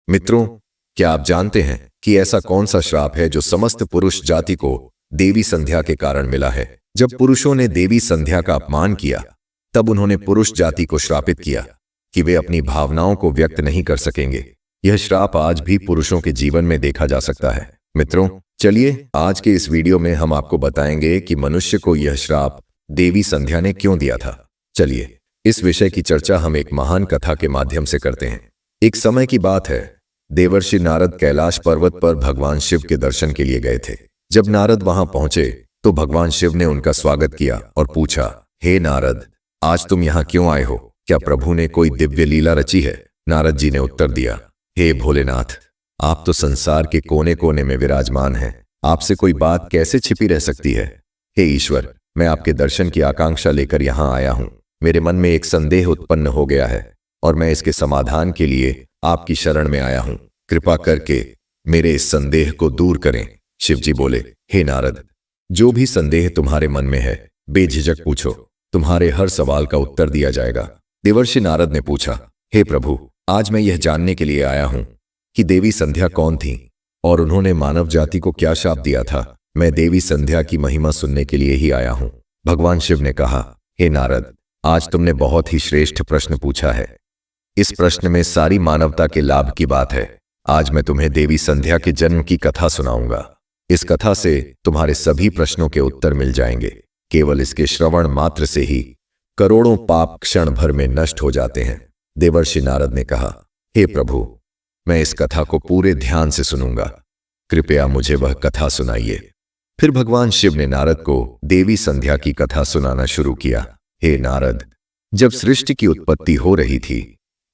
मित्रों, क्या आप जानते हैं कि ऐसा कौन सा श्राप है जो समस्त पुरुष जाति को देवी संध्या के कारण मिला है? जब पुरुषों ने देवी संध्या का अपमान किया, तब उन्होंने पुरुष जाति को श्रापित किया कि वे अपनी भावनाओं को व्यक्त नहीं कर सकेंगे। यह श्राप आज भी पुरुषों के जीवन में देखा जा सकता है। मित्रों, चलिए आज के इस वीडियो में हम आपको बताएंगे कि मनुष्य को यह श्राप देवी संध्या ने क्यों दिया था। चलिए इस विषय की चर्चा हम एक महान कथा के माध्यम से करते हैं। एक समय की बात है, देवर्षि नारद कैलाश पर्वत पर भगवान शिव के दर्शन के लिए गए थे। जब नारद वहां पहुंचे तो भगवान शिव ने उनका स्वागत किया और पूछा, हे नारद, आज तुम यहाँ क्यों आए हो? क्या प्रभु ने कोई दिव्य लीला रची है? नारद जी ने उत्तर दिया, हे भोलेनाथ, आप तो संसार के कोने कोने में विराजमान हैं, आपसे कोई बात कैसे छिपी रह सकती है? हे ईश्वर, मैं आपके दर्शन की आकांक्षा लेकर यहाँ आया हूँ। मेरे मन में एक संदेह उत्पन्न हो गया है और मैं इसके समाधान के लिए आपकी शरण में आया हूँ। कृपा करके मेरे इस संदेह को दूर करें। शिव जी बोले, हे नारद, जो भी संदेह तुम्हारे मन में है बेझिझक पूछो, तुम्हारे हर सवाल का उत्तर दिया जाएगा। देवर्षि नारद ने पूछा, हे प्रभु, आज मैं यह जानने के लिए आया हूं कि देवी संध्या कौन थी और उन्होंने मानव जाति को क्या शाप दिया था। मैं देवी संध्या की महिमा सुनने के लिए ही आया हूं। भगवान शिव ने कहा, हे नारद, आज तुमने बहुत ही श्रेष्ठ प्रश्न पूछा है। इस प्रश्न में सारी मानवता के लाभ की बात है। आज मैं तुम्हें देवी संध्या के जन्म की कथा सुनाऊंगा। इस कथा से तुम्हारे सभी प्रश्नों के उत्तर मिल जाएंगे। केवल इसके श्रवण मात्र से ही करोड़ों पाप क्षण भर में नष्ट हो जाते हैं। देवर्षि नारद ने कहा, हे प्रभु, मैं इस कथा को पूरे ध्यान से सुनूंगा, कृपया मुझे वह कथा सुनाइए। फिर भगवान शिव ने नारद को देवी संध्या की कथा सुनाना शुरू किया। हे नारद, जब सृष्टि की उत्पत्ति हो रही थी,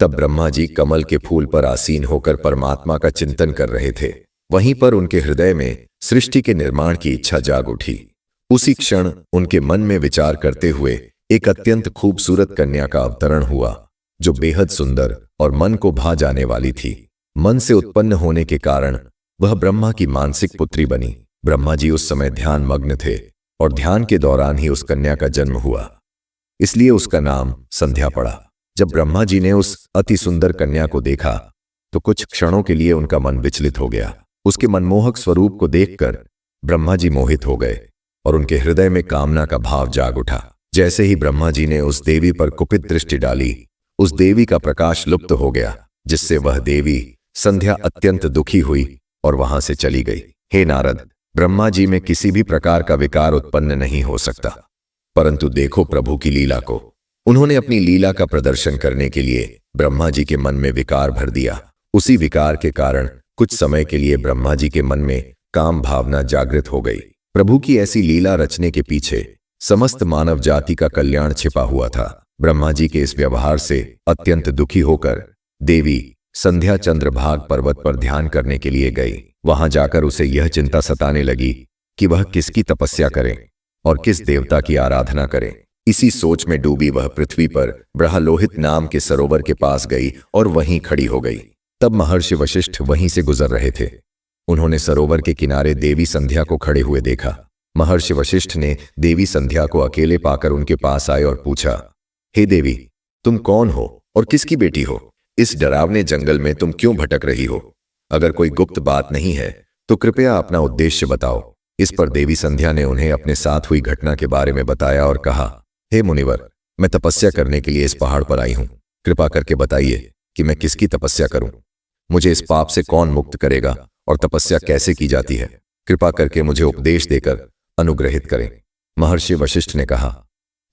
तब ब्रह्मा जी कमल के फूल पर आसीन होकर परमात्मा का चिंतन कर रहे थे। वहीं पर उनके हृदय में सृष्टि के निर्माण की इच्छा जाग उठी। उसी क्षण उनके मन में विचार करते हुए एक अत्यंत खूबसूरत कन्या का अवतरण हुआ, जो बेहद सुंदर और मन को भा जाने वाली थी। मन से उत्पन्न होने के कारण वह ब्रह्मा की मानसिक पुत्री बनी। ब्रह्मा जी उस समय ध्यान मग्न थे और ध्यान के दौरान ही उस कन्या का जन्म हुआ, इसलिए उसका नाम संध्या पड़ा। जब ब्रह्मा जी ने उस अति सुंदर कन्या को देखा तो कुछ क्षणों के लिए उनका मन विचलित हो गया। उसके मनमोहक स्वरूप को देखकर ब्रह्मा जी मोहित हो गए और उनके हृदय में कामना का भाव जाग उठा। जैसे ही ब्रह्मा जी ने उस देवी पर कुपित दृष्टि डाली, उस देवी का प्रकाश लुप्त हो गया, जिससे वह देवी संध्या अत्यंत दुखी हुई और वहां से चली गई। हे नारद, ब्रह्मा जी में किसी भी प्रकार का विकार उत्पन्न नहीं हो सकता, परंतु देखो प्रभु की लीला को। उन्होंने अपनी लीला का प्रदर्शन करने के लिए ब्रह्मा जी के मन में विकार भर दिया। उसी विकार के कारण कुछ समय के लिए ब्रह्मा जी के मन में काम भावना जागृत हो गई। प्रभु की ऐसी लीला रचने के पीछे समस्त मानव जाति का कल्याण छिपा हुआ था। ब्रह्मा जी के इस व्यवहार से अत्यंत दुखी होकर देवी संध्या चंद्रभाग पर्वत पर ध्यान करने के लिए गई। वहां जाकर उसे यह चिंता सताने लगी कि वह किसकी तपस्या करे और किस देवता की आराधना करे। इसी सोच में डूबी वह पृथ्वी पर ब्रह्लोहित नाम के सरोवर के पास गई और वहीं खड़ी हो गई। तब महर्षि वशिष्ठ वहीं से गुजर रहे थे। उन्होंने सरोवर के किनारे देवी संध्या को खड़े हुए देखा। महर्षि वशिष्ठ ने देवी संध्या को अकेले पाकर उनके पास आए और पूछा, हे देवी, तुम कौन हो और किसकी बेटी हो? इस डरावने जंगल में तुम क्यों भटक रही हो? अगर कोई गुप्त बात नहीं है तो कृपया अपना उद्देश्य बताओ। इस पर देवी संध्या ने उन्हें अपने साथ हुई घटना के बारे में बताया और कहा, हे मुनिवर, मैं तपस्या करने के लिए इस पहाड़ पर आई हूं। कृपा करके बताइए कि मैं किसकी तपस्या करूं। मुझे इस पाप से कौन मुक्त करेगा और तपस्या कैसे की जाती है? कृपा करके मुझे उपदेश देकर अनुग्रहित करें। महर्षि वशिष्ठ ने कहा,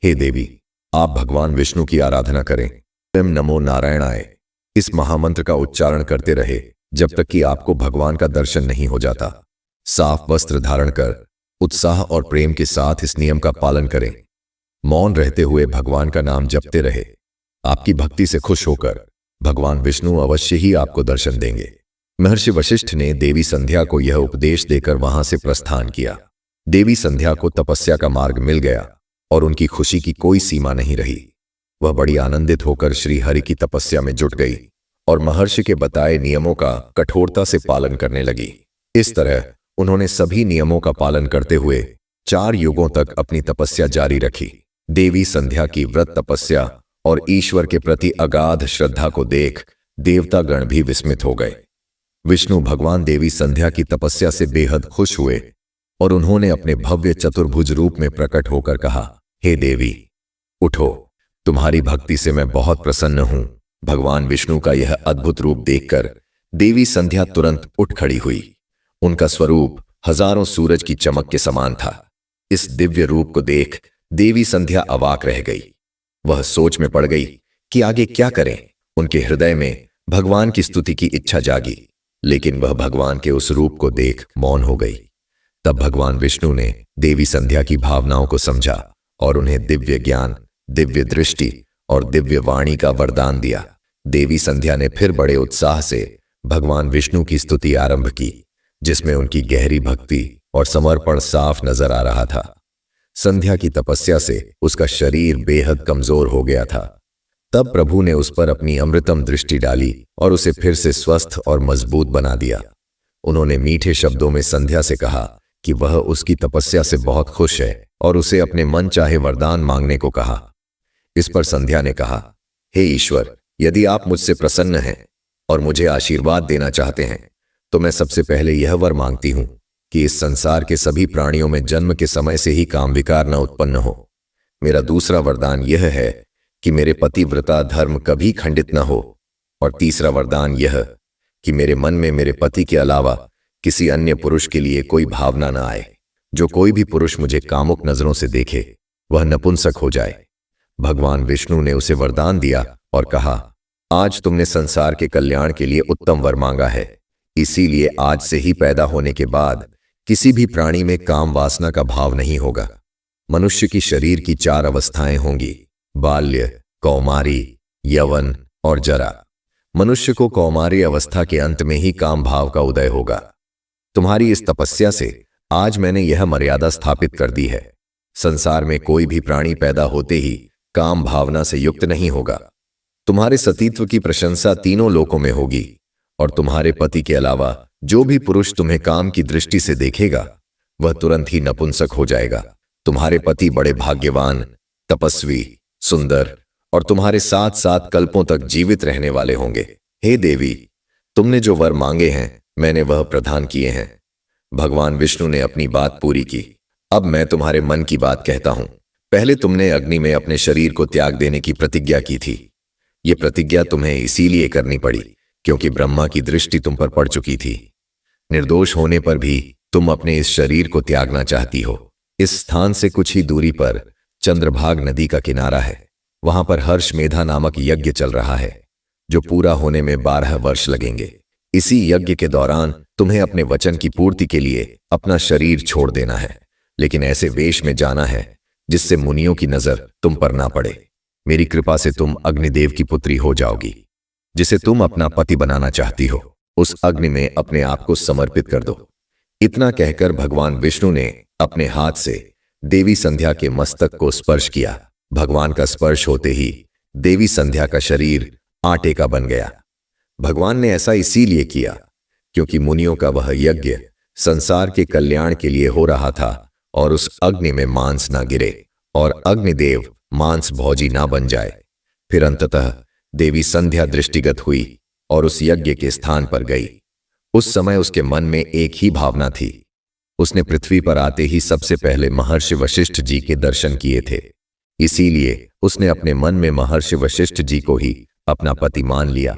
हे देवी, आप भगवान विष्णु की आराधना करें। स्वयं नमो नारायणाय इस महामंत्र का उच्चारण करते रहे जब तक कि आपको भगवान का दर्शन नहीं हो जाता। साफ वस्त्र धारण कर उत्साह और प्रेम के साथ इस नियम का पालन करें। मौन रहते हुए भगवान का नाम जपते रहे। आपकी भक्ति से खुश होकर भगवान विष्णु अवश्य ही आपको दर्शन देंगे। महर्षि वशिष्ठ ने देवी संध्या को यह उपदेश देकर वहां से प्रस्थान किया। देवी संध्या को तपस्या का मार्ग मिल गया और उनकी खुशी की कोई सीमा नहीं रही। वह बड़ी आनंदित होकर श्री हरि की तपस्या में जुट गई और महर्षि के बताए नियमों का कठोरता से पालन करने लगी। इस तरह उन्होंने सभी नियमों का पालन करते हुए 4 युगों तक अपनी तपस्या जारी रखी। देवी संध्या की व्रत तपस्या और ईश्वर के प्रति अगाध श्रद्धा को देख देवतागण भी विस्मित हो गए। विष्णु भगवान देवी संध्या की तपस्या से बेहद खुश हुए और उन्होंने अपने भव्य चतुर्भुज रूप में प्रकट होकर कहा, हे देवी, उठो, तुम्हारी भक्ति से मैं बहुत प्रसन्न हूं। भगवान विष्णु का यह अद्भुत रूप देखकर देवी संध्या तुरंत उठ खड़ी हुई। उनका स्वरूप हजारों सूरज की चमक के समान था। इस दिव्य रूप को देख देवी संध्या अवाक रह गई। वह सोच में पड़ गई कि आगे क्या करें। उनके हृदय में भगवान की स्तुति की इच्छा जागी, लेकिन वह भगवान के उस रूप को देख मौन हो गई। तब भगवान विष्णु ने देवी संध्या की भावनाओं को समझा और उन्हें दिव्य ज्ञान, दिव्य दृष्टि और दिव्य वाणी का वरदान दिया। देवी संध्या ने फिर बड़े उत्साह से भगवान विष्णु की स्तुति आरंभ की, जिसमें उनकी गहरी भक्ति और समर्पण साफ नजर आ रहा था। संध्या की तपस्या से उसका शरीर बेहद कमजोर हो गया था। तब प्रभु ने उस पर अपनी अमृतम दृष्टि डाली और उसे फिर से स्वस्थ और मजबूत बना दिया। उन्होंने मीठे शब्दों में संध्या से कहा कि वह उसकी तपस्या से बहुत खुश है और उसे अपने मन चाहे वरदान मांगने को कहा। इस पर संध्या ने कहा, हे ईश्वर, यदि आप मुझसे प्रसन्न हैं और मुझे आशीर्वाद देना चाहते हैं तो मैं सबसे पहले यह वर मांगती हूं कि इस संसार के सभी प्राणियों में जन्म के समय से ही काम विकार न उत्पन्न हो। मेरा दूसरा वरदान यह है कि मेरे पतिव्रता धर्म कभी खंडित न हो। और तीसरा वरदान यह कि मेरे मन में मेरे पति के अलावा किसी अन्य पुरुष के लिए कोई भावना न आए। जो कोई भी पुरुष मुझे कामुक नजरों से देखे वह नपुंसक हो जाए। भगवान विष्णु ने उसे वरदान दिया और कहा, आज तुमने संसार के कल्याण के लिए उत्तम वर मांगा है, इसीलिए आज से ही पैदा होने के बाद किसी भी प्राणी में काम वासना का भाव नहीं होगा। मनुष्य की शरीर की 4 अवस्थाएं होंगी, बाल्य, कौमारी, यवन और जरा। मनुष्य को कौमारी अवस्था के अंत में ही काम भाव का उदय होगा। तुम्हारी इस तपस्या से आज मैंने यह मर्यादा स्थापित कर दी है। संसार में कोई भी प्राणी पैदा होते ही काम भावना से युक्त नहीं होगा। तुम्हारे सतीत्व की प्रशंसा तीनों लोकों में होगी और तुम्हारे पति के अलावा जो भी पुरुष तुम्हें काम की दृष्टि से देखेगा वह तुरंत ही नपुंसक हो जाएगा। तुम्हारे पति बड़े भाग्यवान, तपस्वी, सुंदर और तुम्हारे साथ साथ कल्पों तक जीवित रहने वाले होंगे। हे देवी, तुमने जो वर मांगे हैं मैंने वह प्रदान किए हैं। भगवान विष्णु ने अपनी बात पूरी की। अब मैं तुम्हारे मन की बात कहता हूं। पहले तुमने अग्नि में अपने शरीर को त्याग देने की प्रतिज्ञा की थी। यह प्रतिज्ञा तुम्हें इसीलिए करनी पड़ी क्योंकि ब्रह्मा की दृष्टि तुम पर पड़ चुकी थी। निर्दोष होने पर भी तुम अपने इस शरीर को त्यागना चाहती हो। इस स्थान से कुछ ही दूरी पर चंद्रभाग नदी का किनारा है। वहां पर हर्षमेधा नामक यज्ञ चल रहा है जो पूरा होने में 12 वर्ष लगेंगे। इसी यज्ञ के दौरान तुम्हें अपने वचन की पूर्ति के लिए अपना शरीर छोड़ देना है, लेकिन ऐसे वेश में जाना है जिससे मुनियों की नजर तुम पर ना पड़े। मेरी कृपा से तुम अग्निदेव की पुत्री हो जाओगी, जिसे तुम अपना पति बनाना चाहती हो। उस अग्नि में अपने आप को समर्पित कर दो। इतना कहकर भगवान विष्णु ने अपने हाथ से देवी संध्या के मस्तक को स्पर्श किया। भगवान का स्पर्श होते ही देवी संध्या का शरीर आटे का बन गया। भगवान ने ऐसा इसीलिए किया क्योंकि मुनियों का वह यज्ञ संसार के कल्याण के लिए हो रहा था और उस अग्नि में मांस ना गिरे और अग्निदेव मांस भोजी ना बन जाए। फिर अंततः देवी संध्या दृष्टिगत हुई और उस यज्ञ के स्थान पर गई। उस समय उसके मन में एक ही भावना थी। उसने पृथ्वी पर आते ही सबसे पहले महर्षि वशिष्ठ जी के दर्शन किए थे, इसीलिए उसने अपने मन में महर्षि वशिष्ठ जी को ही अपना पति मान लिया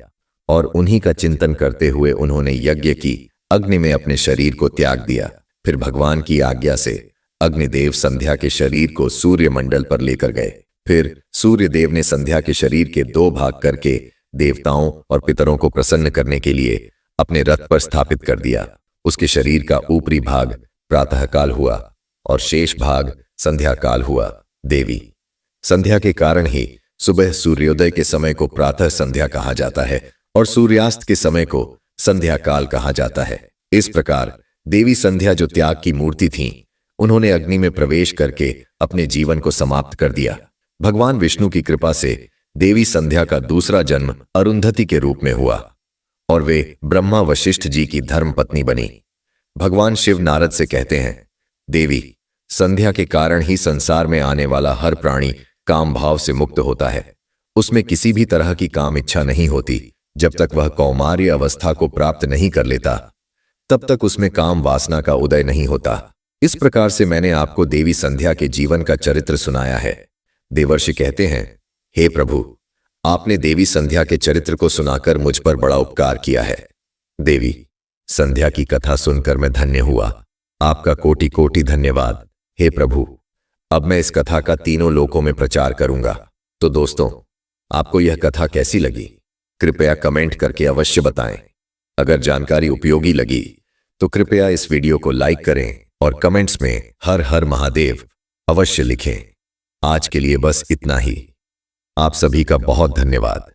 और उन्हीं का चिंतन करते हुए उन्होंने यज्ञ की अग्नि में अपने शरीर को त्याग दिया। फिर भगवान की आज्ञा से अग्निदेव संध्या के शरीर को सूर्य मंडल पर लेकर गए। फिर सूर्यदेव ने संध्या के शरीर के 2 भाग करके देवताओं और पितरों को प्रसन्न करने के लिए अपने रथ पर स्थापित कर दिया। उसके शरीर का ऊपरी भाग प्रातःकाल हुआ और शेष भाग संध्या काल हुआ। देवी संध्या के कारण ही सुबह सूर्योदय के समय को प्रातः संध्या कहा जाता है और सूर्यास्त के समय को संध्या काल कहा जाता है। इस प्रकार देवी संध्या जो त्याग की मूर्ति थीं, उन्होंने अग्नि में प्रवेश करके अपने जीवन को समाप्त कर दिया। भगवान विष्णु की कृपा से देवी संध्या का दूसरा जन्म अरुंधति के रूप में हुआ और वे ब्रह्मा वशिष्ठ जी की धर्मपत्नी बनी। भगवान शिव नारद से कहते हैं, देवी संध्या के कारण ही संसार में आने वाला हर प्राणी काम भाव से मुक्त होता है। उसमें किसी भी तरह की काम इच्छा नहीं होती, जब तक वह कौमार्य अवस्था को प्राप्त नहीं कर लेता तब तक उसमें काम वासना का उदय नहीं होता। इस प्रकार से मैंने आपको देवी संध्या के जीवन का चरित्र सुनाया है। देवर्षि कहते हैं, हे प्रभु, आपने देवी संध्या के चरित्र को सुनाकर मुझ पर बड़ा उपकार किया है। देवी संध्या की कथा सुनकर मैं धन्य हुआ। आपका कोटि कोटि धन्यवाद। हे प्रभु, अब मैं इस कथा का तीनों लोकों में प्रचार करूंगा। तो दोस्तों, आपको यह कथा कैसी लगी? कृपया कमेंट करके अवश्य बताएं। अगर जानकारी उपयोगी लगी तो कृपया इस वीडियो को लाइक करें और कमेंट्स में हर हर महादेव अवश्य लिखें। आज के लिए बस इतना ही। आप सभी का बहुत धन्यवाद।